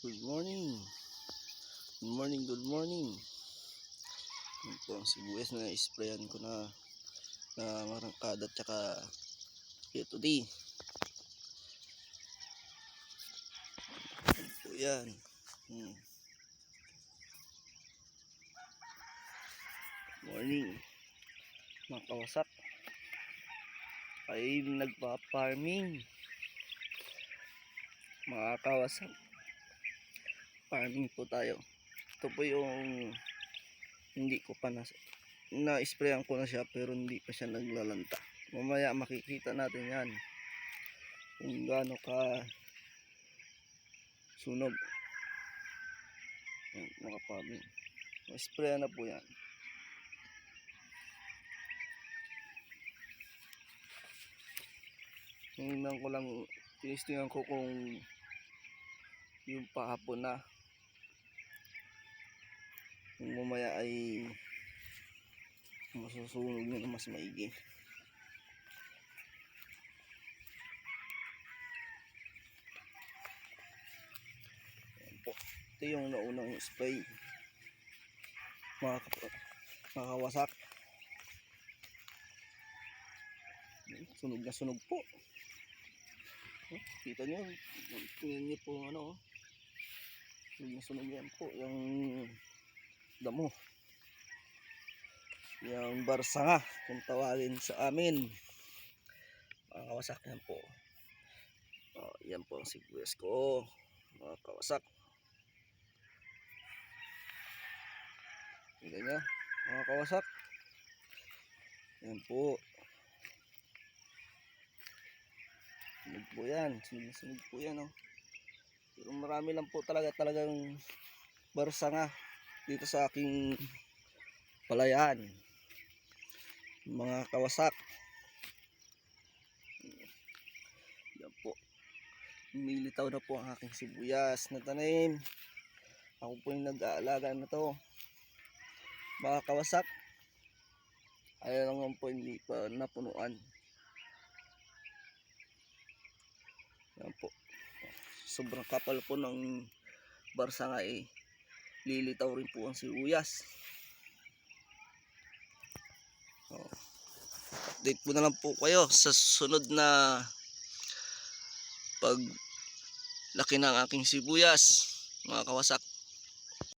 Good morning. Good morning, good morning. Ito po ang sibuyas na isprayan ko na marangkada at saka ito di. Ito po yan. Morning. Mga kawasak. Ay nagpa-farming. Mga kawasak. Farming po tayo. Ito po yung hindi ko pa na-sprayan ko na siya pero hindi pa siya naglalanta. Mamaya makikita natin yan kung gaano ka sunog. Yan, mga farming. Na-sprayan na po yan. Tingnan ko lang, tinistingan ko kung yung pahapon na kung mamaya ay masusunog nyo na mas maigi. Ayan po, ito yung naunang spray mga kawasak. Sunog na sunog po. Kita nyo, tingnan nyo po ano, sunog na sunog yan po yung damo, yung barsanga kung tawagin sa amin. Mga kawasak yan po. Yan po ang sibuyas ko mga kawasak. Tingnan nyo mga kawasak, yan po. Sunog po yan, sunog po yan oh. Pero marami lang po talagang barsanga dito sa aking palayan mga kawasak. Yan po, lumilitaw na po ang aking sibuyas na tanim. Ako po yung nag-aalaga na to mga kawasak. Ayaw lang po, hindi pa napunuan. Yan po, sobrang kapal po ng barsanga eh. Lilitaw rin po ang sibuyas. Update po na lang po kayo sa sunod na pag laki ng aking sibuyas mga kawasak.